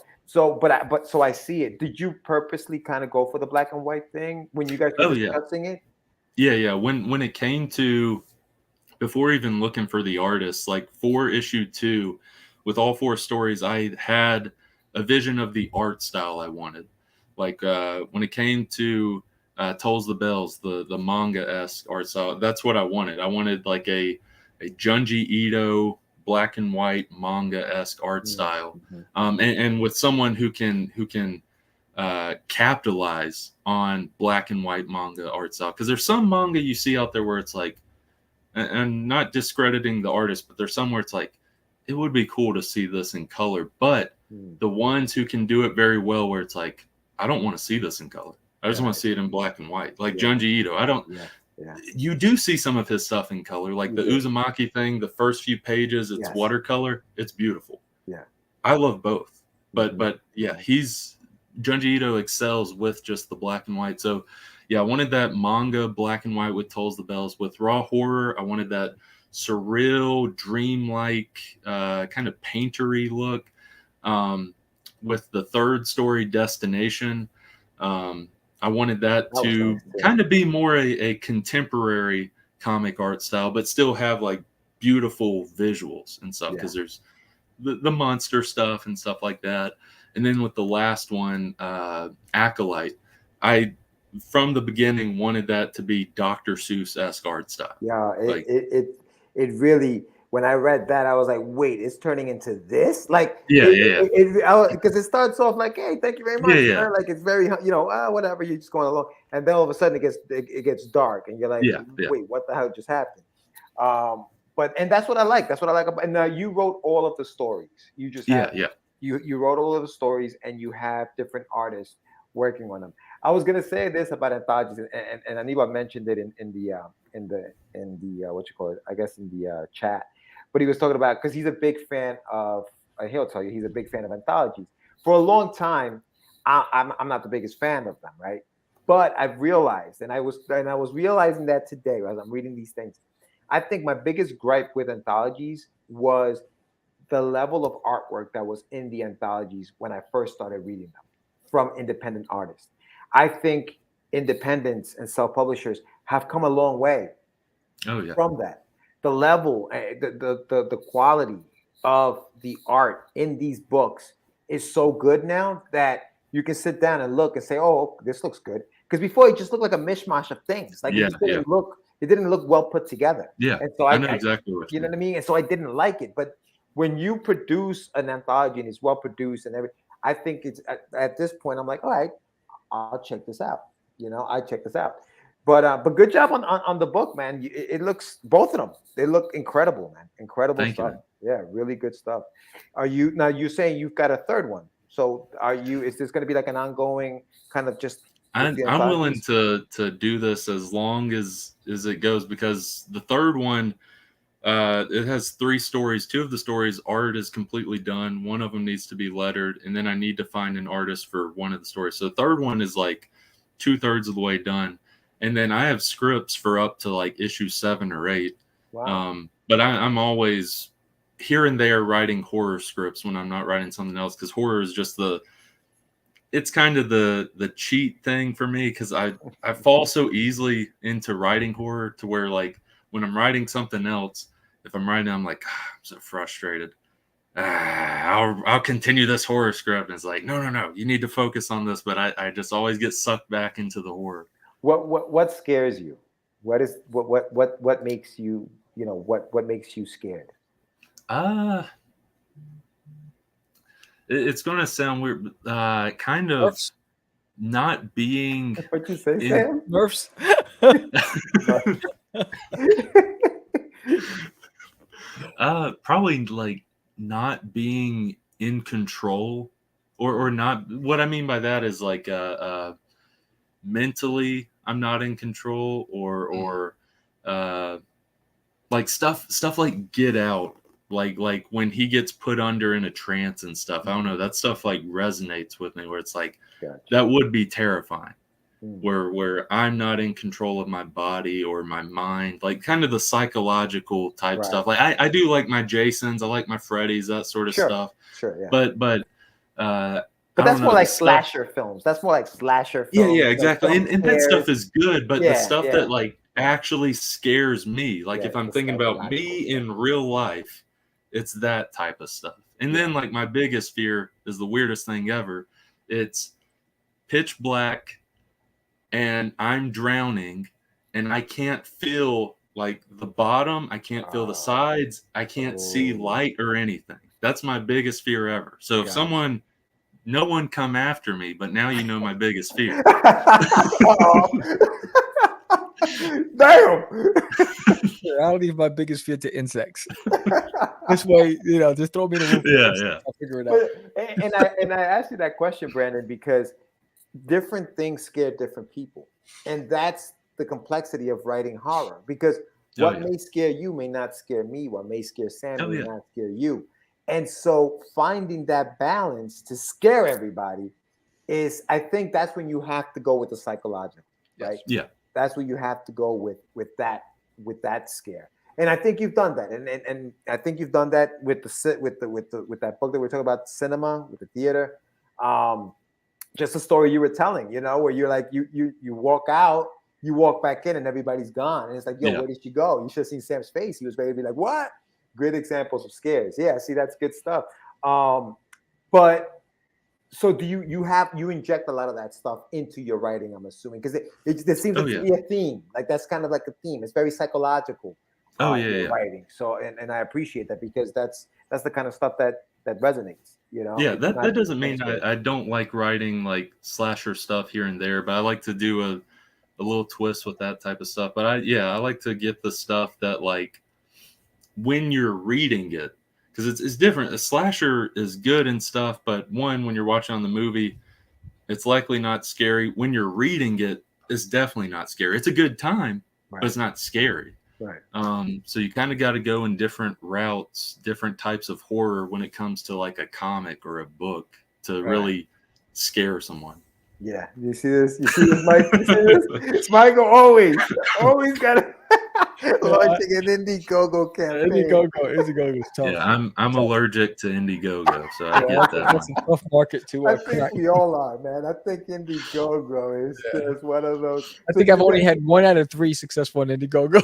I see it. Did you purposely kind of go for the black and white thing when you guys were discussing it? Yeah. When it came to, before even looking for the artists, like for issue 2, with all 4 stories, I had a vision of the art style I wanted. Like when it came to Tolls the Bells, the manga-esque art style, that's what I wanted. I wanted like a Junji Ito black and white manga-esque art style, and with someone who can capitalize on black and white manga art style, because there's some manga you see out there where it's like, and not discrediting the artist, but there's some where it's like, it would be cool to see this in color, but the ones who can do it very well, where it's like, I don't want to see this in color, I just want to see it in black and white, like Junji Ito. I don't. You do see some of his stuff in color, like the Uzumaki thing. The first few pages, it's watercolor. It's beautiful. Yeah, I love both, but yeah, Junji Ito excels with just the black and white. So yeah, I wanted that manga black and white with Tolls the Bells. With raw horror, I wanted that surreal, dreamlike, kind of paintery look. With the third story, Destination, I wanted that to kind of be more a contemporary comic art style, but still have like beautiful visuals and stuff, because there's the monster stuff and stuff like that. And then with the last one, Acolyte, I from the beginning wanted that to be Dr. Seuss-esque art style. Yeah, it really, when I read that, I was like, wait, it's turning into this? Like, because it starts off like, hey, thank you very much. Like, it's very, whatever, you're just going along. And then all of a sudden it gets dark, and you're like, wait, what the hell just happened? And that's what I like. That's what I like about. And now you wrote all of the stories. You just you wrote all of the stories, and you have different artists working on them. I was gonna say this about anthologies, and Anibal mentioned it in the what you call it, I guess in the chat. But he was talking about, because he's a big fan of, he'll tell you, he's a big fan of anthologies. For a long time, I'm not the biggest fan of them, right? But I've realized, and I was realizing that today as I'm reading these things, I think my biggest gripe with anthologies was the level of artwork that was in the anthologies when I first started reading them from independent artists. I think independents and self-publishers have come a long way from that. The level, the quality of the art in these books is so good now that you can sit down and look and say, oh, this looks good. Because before it just looked like a mishmash of things. Like it didn't look well put together. Yeah, and so I know exactly what you know what I mean? And so I didn't like it. But when you produce an anthology and it's well produced and everything, I think it's at this point, I'm like, all right, I'll check this out. I check this out. But good job on the book, man. It looks, both of them, they look incredible, man. Incredible stuff. Yeah, really good stuff. You're saying you've got a third one. So is this going to be like an ongoing kind of just? I'm willing to do this as long as it goes, because the third one, it has 3 stories. 2 of the stories, art is completely done. One of them needs to be lettered, and then I need to find an artist for one of the stories. So the third one is like 2/3 of the way done, and then I have scripts for up to like issue 7 or 8. Wow. But I'm always here and there writing horror scripts when I'm not writing something else, because horror is just it's kind of the cheat thing for me, because I fall so easily into writing horror to where, like, when I'm writing something else, if I'm writing, I'm like, I'm so frustrated. I'll continue this horror script. And it's like, no, you need to focus on this. But I just always get sucked back into the horror. What scares you? What makes you, what makes you scared? It's going to sound weird, but kind of Nerfs. Not being. What you say, Sam? Nerfs. Probably like not being in control, or not. What I mean by that is like mentally I'm not in control, or like stuff like Get Out, like when he gets put under in a trance and stuff. I don't know, that stuff like resonates with me, where it's like, gotcha. That would be terrifying. Where I'm not in control of my body or my mind, like kind of the psychological type stuff. Like I do like my Jasons, I like my Freddys, that sort of stuff. Sure, yeah. But that's more like slasher films. That's more like slasher films. Yeah, exactly. And that stuff is good, but the stuff that like actually scares me, like if I'm thinking about me in real life, it's that type of stuff. And then like my biggest fear is the weirdest thing ever. It's pitch black and I'm drowning and I can't feel like the bottom. I can't feel the sides. I can't see light or anything. That's my biggest fear ever. So if someone no one come after me, but now you know my biggest fear. Damn. I'll leave my biggest fear to insects. This way, just throw me in the room. Yeah. I'll figure it out. But, and I asked you that question, Brandon, because different things scare different people, and that's the complexity of writing horror. Because what may scare you may not scare me. What may scare Sam may not scare you. And so finding that balance to scare everybody is, I think that's when you have to go with the psychological, right? Yeah. That's where you have to go with that scare. And I think you've done that. And I think you've done that with that book that we're talking about, cinema, with the theater. Just a story you were telling, where you're like, you walk out, you walk back in, and everybody's gone. And it's like, yo, where did she go? You should have seen Sam's face. He was ready to be like, what? Great examples of scares. Yeah, see, that's good stuff. But so do you inject a lot of that stuff into your writing, I'm assuming, because there seems to be a theme. Like that's kind of like a theme. It's very psychological. Writing. So and I appreciate that, because that's the kind of stuff that resonates. Yeah, that doesn't mean I don't like writing like slasher stuff here and there, but I like to do a little twist with that type of stuff. But I like to get the stuff that, like, when you're reading it, because it's different. A slasher is good and stuff, but when you're watching on the movie, it's likely not scary. When you're reading it, it's definitely not scary. It's a good time, but it's not scary. Right. So you kind of got to go in different routes, different types of horror when it comes to like a comic or a book to really scare someone. Yeah, you see this, Mike? You see this? Michael always got to launching an Indiegogo campaign. Indiegogo is tough. Yeah, I'm allergic to Indiegogo, so I get that. That's a tough market too. I think we all are, man. I think Indiegogo is one of those. I think I've only had 1 out of 3 successful in Indiegogo.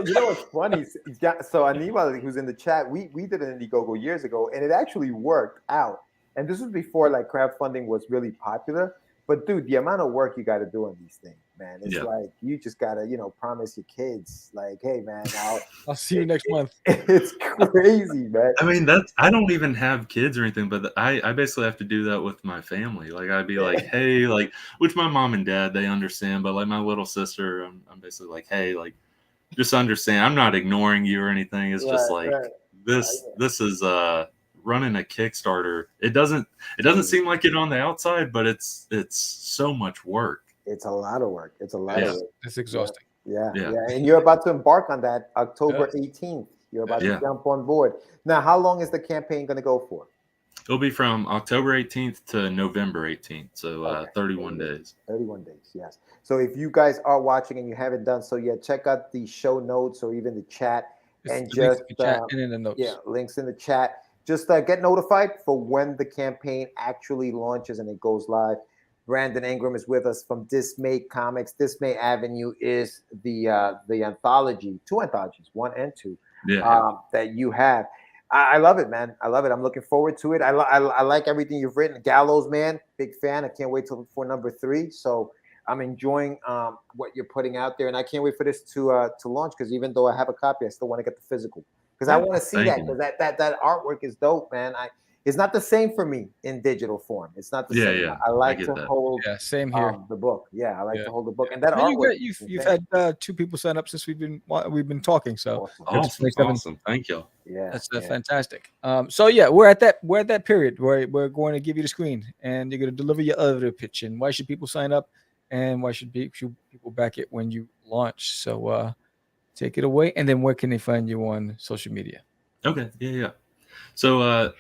You know what's funny? So Anibal, who's in the chat, we did an Indiegogo years ago, and it actually worked out. And this was before like crowdfunding was really popular. But dude, the amount of work you got to do on these things, man, it's like you just gotta, promise your kids, like, hey, man, I'll see you next month. It's crazy, man. I mean, I don't even have kids or anything, but I basically have to do that with my family. Like, I'd be like, hey, like, which my mom and dad, they understand, but like my little sister, I'm basically like, hey, like, just understand, I'm not ignoring you or anything. It's just like this is running a Kickstarter. It doesn't seem like it on the outside, but it's so much work. It's a lot of work. It's a lot of work. It's exhausting. Yeah. And you're about to embark on that October 18th. You're about to jump on board. Now, how long is the campaign going to go for? It'll be from October 18th to November 18th, so 31 days. 31 days, yes. So if you guys are watching and you haven't done so yet, check out the show notes or even the chat. And just and in the notes. Yeah, links in the chat. Just get notified for when the campaign actually launches and it goes live. Brandon Ingram is with us from Dismay Comics. Dismay Avenue is the anthology, 2 anthologies, 1 and 2, that you have. I love it, man. I love it. I'm looking forward to it. I like everything you've written. Gallows Man, big fan. I can't wait for number 3. So I'm enjoying what you're putting out there, and I can't wait for this to launch, because even though I have a copy, I still want to get the physical, because I want to see that, because that artwork is dope, man. It's not the same for me in digital form. It's not the same. Yeah. I like to hold same here. The book. Yeah, I like to hold the book, and that artwork. You've had 2 people sign up since we've been talking. So awesome. Thank you. Yeah, that's fantastic. So yeah, we're at that period where we're going to give you the screen, and you're going to deliver your other pitch. And why should people sign up? And why should people back it when you launch? So take it away, and then where can they find you on social media? Okay, yeah. So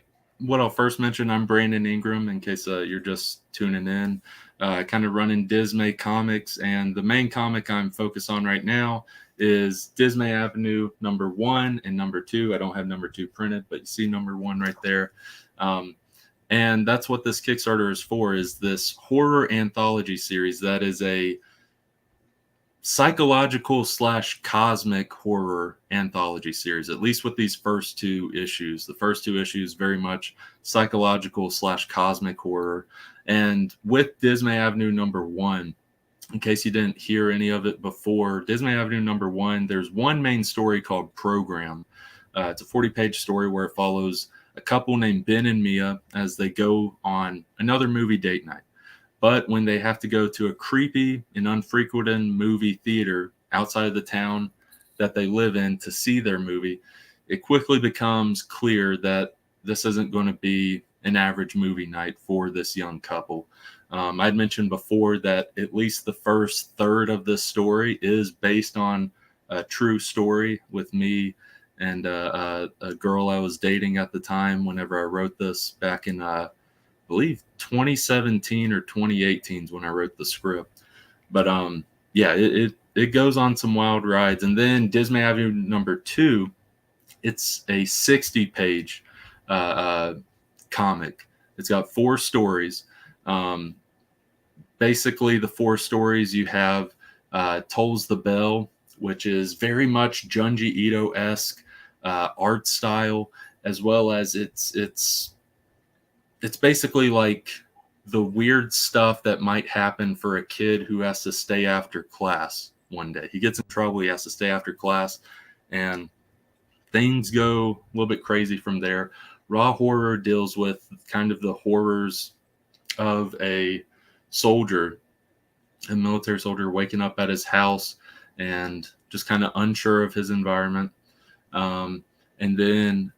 what I'll first mention, I'm Brandon Ingram, in case you're just tuning in. Kind of running Dismay Comics, and the main comic I'm focused on right now is Dismay Avenue number 1 and number 2. I don't have number 2 printed, but you see number 1 right there. And that's what this Kickstarter is for, is this horror anthology series that is a psychological / cosmic horror anthology series, at least with these first 2 issues. The first 2 issues very much psychological / cosmic horror. And with Dismay Avenue number 1, in case you didn't hear any of it before, Dismay Avenue number 1, there's one main story called Program. It's a 40-page story where it follows a couple named Ben and Mia as they go on another movie date night. But when they have to go to a creepy and unfrequented movie theater outside of the town that they live in to see their movie, it quickly becomes clear that this isn't going to be an average movie night for this young couple. I'd mentioned before that at least the first third of this story is based on a true story with me and a girl I was dating at the time whenever I wrote this back in, I believe, 2017 or 2018 is when I wrote the script. But yeah, it goes on some wild rides. And then Dismay Avenue number 2, it's a 60-page comic. It's got 4 stories. Basically, the 4 stories you have Tolls the Bell, which is very much Junji Ito-esque art style, as well as it's basically like the weird stuff that might happen for a kid who has to stay after class one day. He gets in trouble, he has to stay after class, and things go a little bit crazy from there. Raw Horror deals with kind of the horrors of a soldier, a military soldier, waking up at his house and just kind of unsure of his environment. And then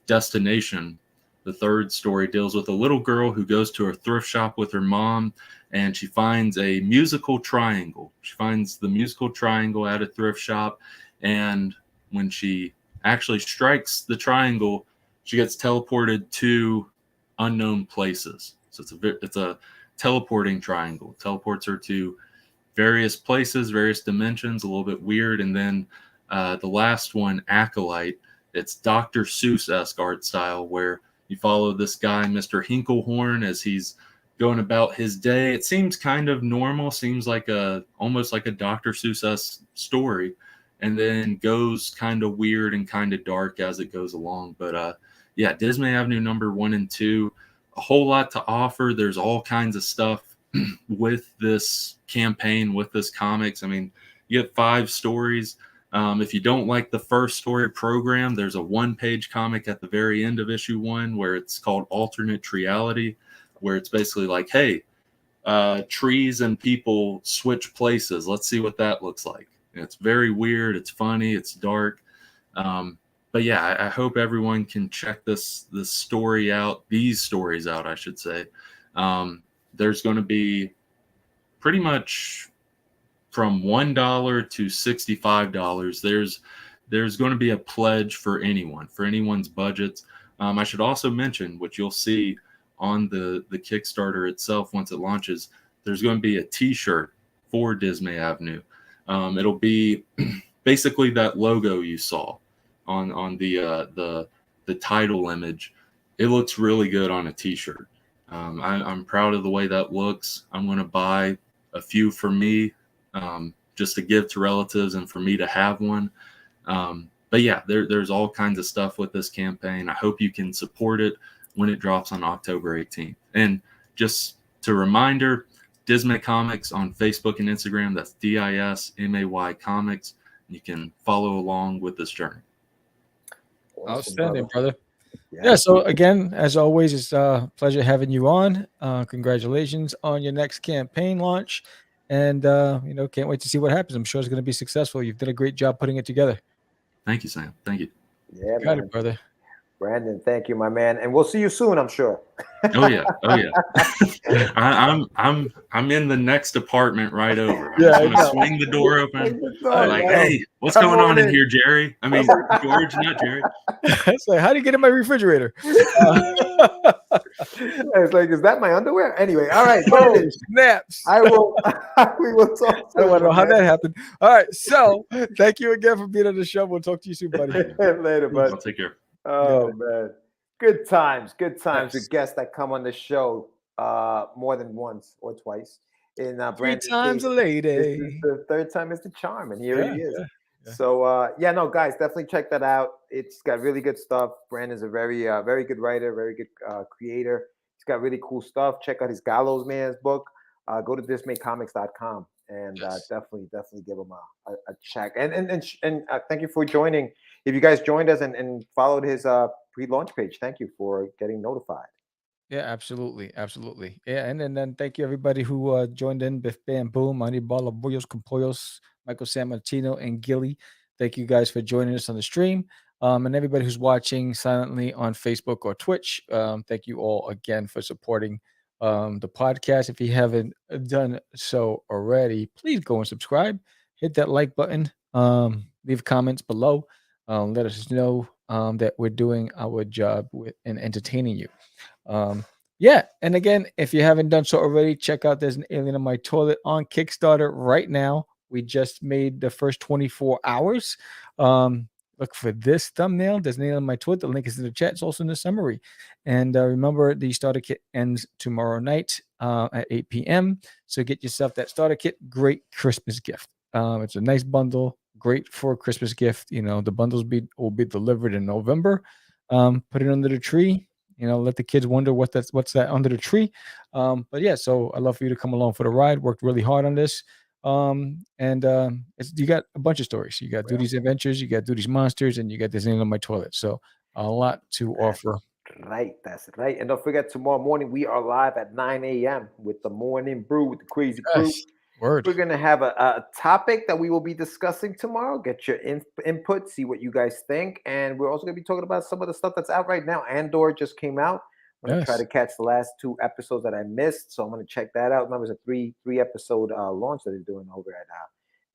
Destination, the 3rd story, deals with a little girl who goes to a thrift shop with her mom, and she finds a musical triangle. She finds the musical triangle at a thrift shop, and when she actually strikes the triangle, she gets teleported to unknown places. So it's a teleporting triangle. Teleports her to various places, various dimensions, a little bit weird. And then the last one, Acolyte, it's Dr. Seuss-esque art style, where you follow this guy, Mr. Hinklehorn, as he's going about his day. It seems kind of normal, seems like almost like a Dr. Seuss-esque story, and then goes kind of weird and kind of dark as it goes along. But yeah, Dismay Avenue number 1 and 2, a whole lot to offer. There's all kinds of stuff with this campaign, with this comics. I mean, you get 5 stories. If you don't like the first story program, there's a 1-page comic at the very end of issue 1 where it's called Alternate Reality, where it's basically like, hey, trees and people switch places. Let's see what that looks like. And it's very weird. It's funny. It's dark. But yeah, I hope everyone can check this story out. These stories out, I should say. There's going to be pretty much from $1 to $65. There's going to be a pledge for anyone's budgets. I should also mention, which you'll see on the Kickstarter itself once it launches, there's going to be a T-shirt for Dismay Avenue. It'll be basically that logo you saw on the title image. It looks really good on a T-shirt. I'm proud of the way that looks. I'm going to buy a few for me, just to give to relatives and for me to have one. But yeah, there's all kinds of stuff with this campaign. I hope you can support it when it drops on October 18th. And just to reminder, Dismay Comics on Facebook and Instagram. That's DISMAY Comics. You can follow along with this journey. Outstanding, brother. Yeah. So again, as always, it's a pleasure having you on. Congratulations on your next campaign launch, and can't wait to see what happens. I'm sure it's going to be successful. You've done a great job putting it together. Thank you, Sam. Thank you. Yeah, got it, brother. Brandon, thank you, my man, and we'll see you soon, I'm sure. Oh yeah. I'm in the next apartment right over. I'm just gonna swing the door open. Like, hey, what's going on in here, Jerry? I mean, George, not Jerry. It's like, how do you get in my refrigerator? It's like, is that my underwear? Anyway, all right. Oh, snaps. We will talk. I don't know how that happened. All right. So thank you again for being on the show. We'll talk to you soon, buddy. Later, bud. I'll take care. Oh man, good times with guests that come on the show more than once or twice. In Three times a lady. This is the 3rd time is the charm, and here he is. Yeah. So guys, definitely check that out. It's got really good stuff. Brandon's a very very good writer, very good creator. He's got really cool stuff. Check out his Gallows Man's book. go to dismaycomics.com and definitely give them a check. And thank you for joining. If you guys joined us and followed his pre-launch page, thank you for getting notified. Yeah, absolutely. Yeah, and then thank you everybody who joined in. Biff Bam Boom, Anibala Boyos Compollos, Michael San Martino, and Gilly. Thank you guys for joining us on the stream. And everybody who's watching silently on Facebook or Twitch, thank you all again for supporting the podcast. If you haven't done so already, please go and subscribe. Hit that like button. Leave comments below. Let us know that we're doing our job with and entertaining you. Yeah, and again, if you haven't done so already, check out There's an Alien on My Toilet on Kickstarter right now. We just made the first 24 hours. Look for this thumbnail. There's an Alien on My Toilet. The link is in the chat. It's also in the summary. And remember, the starter kit ends tomorrow night at 8 p.m. So get yourself that starter kit. Great Christmas gift. It's a nice bundle. Great for a Christmas gift. The bundles will be delivered in November. Put it under the tree. Let the kids wonder what's that under the tree. But yeah, so I'd love for you to come along for the ride. Worked really hard on this. You got a bunch of stories. You got Duty's Adventures, you got Duty's Monsters, and you got This Alien on My Toilet. So a lot to offer. Right, that's right. And don't forget, tomorrow morning we are live at 9 a.m. with the Morning Brew with the Crazy Crew. Word. We're gonna have a topic that we will be discussing tomorrow. Get your input, see what you guys think, and we're also gonna be talking about some of the stuff that's out right now. Andor just came out. I'm gonna try to catch the last 2 episodes that I missed, so I'm gonna check that out. Remember, it's a three episode launch that they're doing over at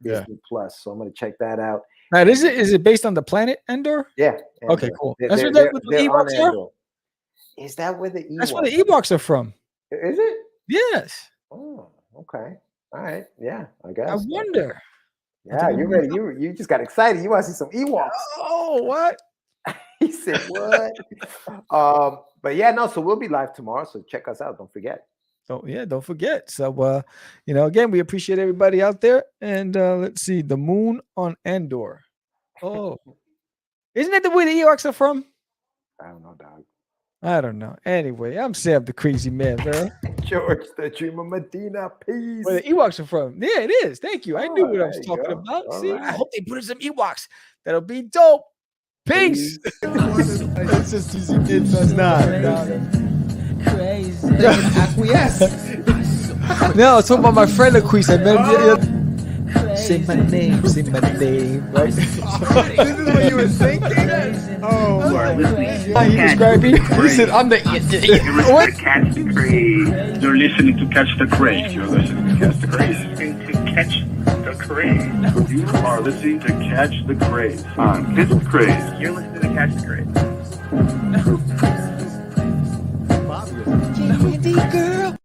Disney Plus, so I'm gonna check that out. Now, is it based on the planet Endor? Yeah. Andor. Okay, cool. That's where the Ewoks are? Is that where the Ewoks? That's where the Ewoks are from. Is it? Yes. Oh, okay. All right. Yeah, I guess. I wonder. Yeah, you're ready. You just got excited. You want to see some Ewoks? Oh, what? He said, "What?" But yeah, no. So we'll be live tomorrow. So check us out. Don't forget. Don't forget. So again, we appreciate everybody out there. And let's see, the moon on Endor. Oh, isn't that the way the Ewoks are from? I don't know, dog. I don't know. Anyway, I'm Sam the Crazy Man, man. George the Dreamer Medina. Peace. Where the Ewoks are from. Yeah, it is. Thank you. I knew what I was talking about. See, I hope they put in some Ewoks. That'll be dope. Peace. It's just easy. It's not. Crazy. Acquiesce. No, I was talking about my friend Acquiesce. Say my name, right? This is what you were thinking? Oh, he described me. He said, I'm the what? Catch the Craze. You're listening to Catch the Craze. You're listening to Catch the Craze. You are listening to Catch the Craze. On Catch the Craze. You're listening to Catch the Craze. Candy girl.